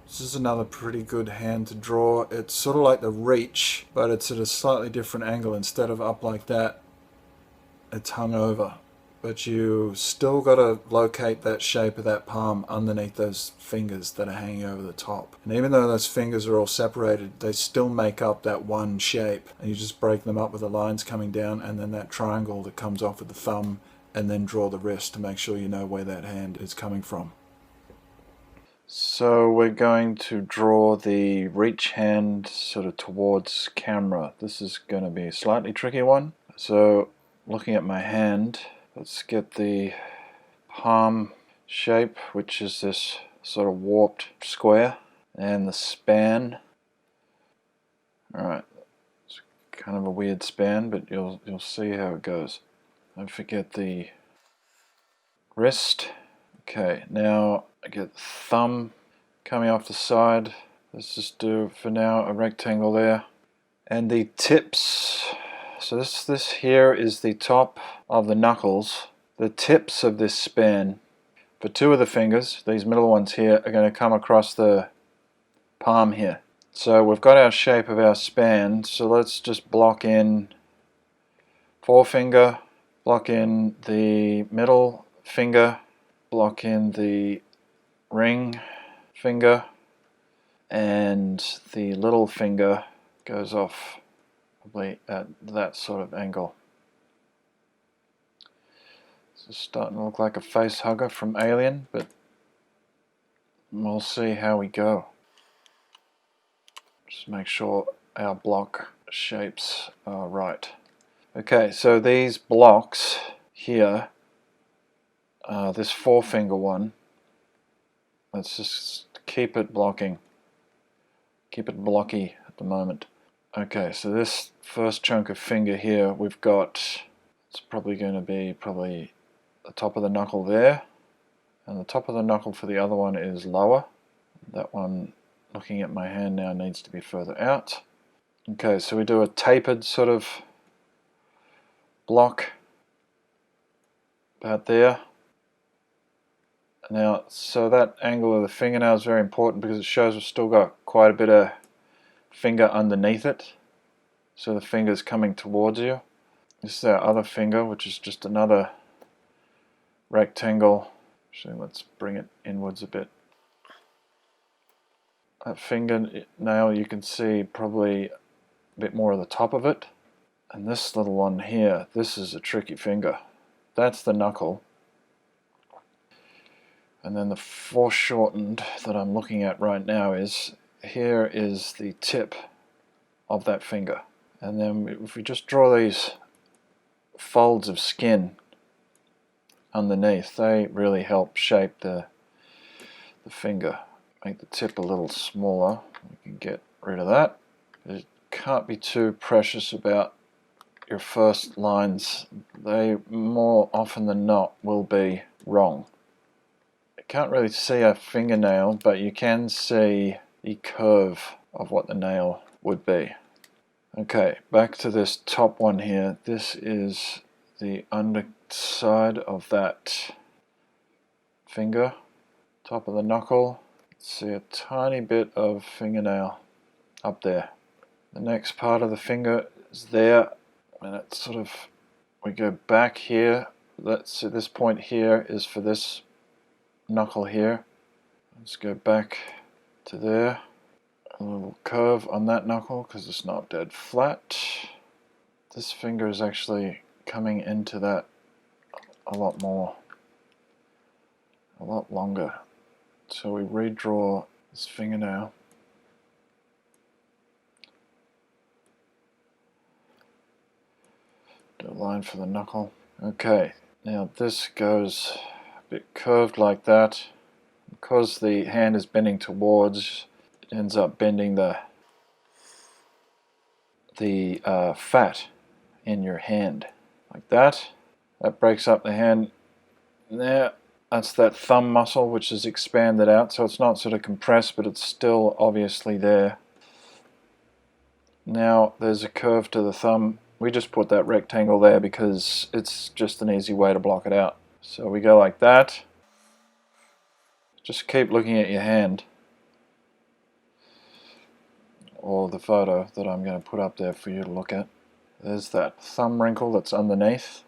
This is another pretty good hand to draw. It's sort of like the reach, but it's at a slightly different angle. Instead of up like that, it's hung over. But you still got to locate that shape of that palm underneath those fingers that are hanging over the top. And even though those fingers are all separated, they still make up that one shape. And you just break them up with the lines coming down, and then that triangle that comes off with the thumb, and then draw the wrist to make sure you know where that hand is coming from. So we're going to draw the reach hand sort of towards camera. This is going to be a slightly tricky one. So looking at my hand, let's get the palm shape, which is this sort of warped square, and the span. Alright, it's kind of a weird span, but you'll see how it goes. Don't forget the wrist. Okay, now I get the thumb coming off the side. Let's just do, for now, a rectangle there. And the tips. So this here is the top of the knuckles. The tips of this span, for two of the fingers, these middle ones here, are going to come across the palm here. So we've got our shape of our span, so let's just block in forefinger, block in the middle finger, block in the ring finger, and the little finger goes off probably at that sort of angle. This is starting to look like a face hugger from Alien, but we'll see how we go. Just make sure our block shapes are right. Okay, so these blocks here, this forefinger one, let's just keep it blocking. Keep it blocky at the moment. Okay, so this first chunk of finger here, we've got, it's probably going to be the top of the knuckle there, and the top of the knuckle for the other one is lower. That one, looking at my hand now, needs to be further out. Okay, so we do a tapered sort of block about there. Now, so that angle of the fingernail is very important because it shows we've still got quite a bit of finger underneath it. So the finger's coming towards you. This is our other finger, which is just another rectangle. Actually, let's bring it inwards a bit. That fingernail, you can see probably a bit more of the top of it. And this little one here, this is a tricky finger. That's the knuckle. And then the foreshortened that I'm looking at right now is, here is the tip of that finger. And then if we just draw these folds of skin underneath, they really help shape the finger. Make the tip a little smaller. We can get rid of that. You can't be too precious about your first lines. They more often than not will be wrong. Can't really see a fingernail, but you can see the curve of what the nail would be. Okay, back to this top one here. This is the underside of that finger, top of the knuckle. See a tiny bit of fingernail up there. The next part of the finger is there, and it's sort of, we go back here. Let's see, this point here is for this knuckle here. Let's go back to there. A little curve on that knuckle because it's not dead flat. This finger is actually coming into that a lot more, a lot longer. So we redraw this fingernail. Do a line for the knuckle. Okay, now this goes bit curved like that. Because the hand is bending towards, it ends up bending the fat in your hand like that. That breaks up the hand there. That's that thumb muscle which is expanded out, so it's not sort of compressed, but it's still obviously there. Now there's a curve to the thumb. We just put that rectangle there because it's just an easy way to block it out. So we go like that. Just keep looking at your hand. or the photo that I'm going to put up there for you to look at. There's that thumb wrinkle that's underneath,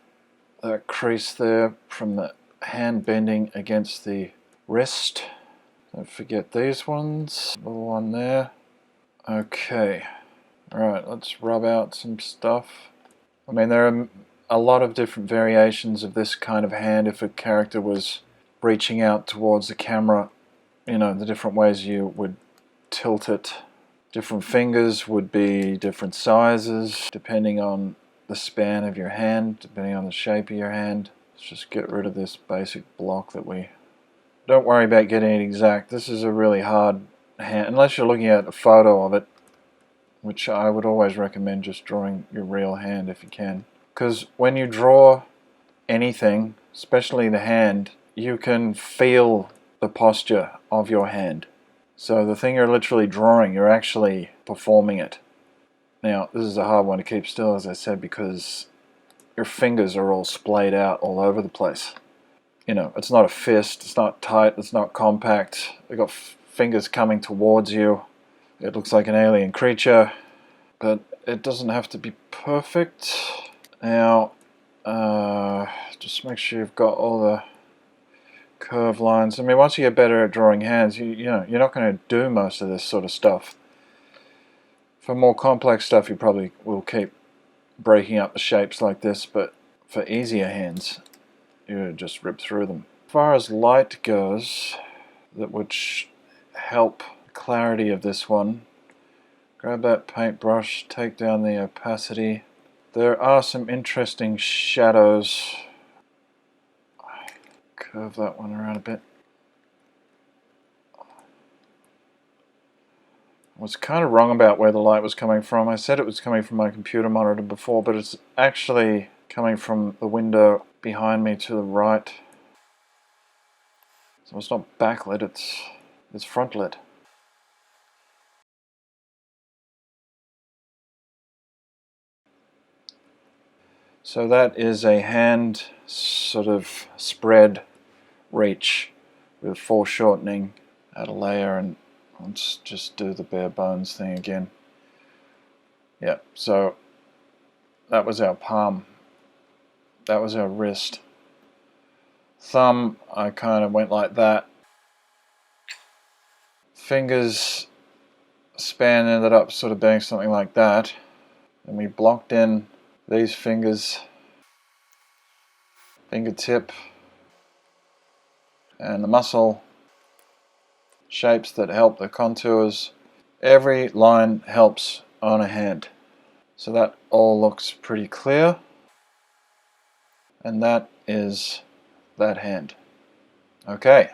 that crease there from the hand bending against the wrist. Don't forget these ones, little one there. Okay, alright, let's rub out some stuff. I mean, there are a lot of different variations of this kind of hand if a character was reaching out towards the camera. You know, the different ways you would tilt it. Different fingers would be different sizes depending on the span of your hand, depending on the shape of your hand. Let's just get rid of this basic block that we... Don't worry about getting it exact. This is a really hard hand, unless you're looking at a photo of it, which I would always recommend just drawing your real hand if you can. Because when you draw anything, especially the hand, you can feel the posture of your hand. So the thing you're literally drawing, you're actually performing it. Now, this is a hard one to keep still, as I said, because your fingers are all splayed out all over the place. You know, it's not a fist, it's not tight, it's not compact. You've got fingers coming towards you. It looks like an alien creature, but it doesn't have to be perfect. Now, just make sure you've got all the curve lines. I mean, once you get better at drawing hands, you know, you're not going to do most of this sort of stuff. For more complex stuff, you probably will keep breaking up the shapes like this, but for easier hands, you just rip through them. As far as light goes, that would help the clarity of this one. Grab that paintbrush, take down the opacity. There are some interesting shadows. Curve that one around a bit. I was kind of wrong about where the light was coming from. I said it was coming from my computer monitor before, but it's actually coming from the window behind me to the right. So it's not backlit, it's front lit. So that is a hand sort of spread reach with foreshortening. Add a layer and let's just do the bare bones thing again. Yeah, so that was our palm. That was our wrist. Thumb, I kind of went like that. Fingers span ended up sort of being something like that. And we blocked in these fingers, fingertip, and the muscle shapes that help the contours. Every line helps on a hand. So that all looks pretty clear. And that is that hand. Okay.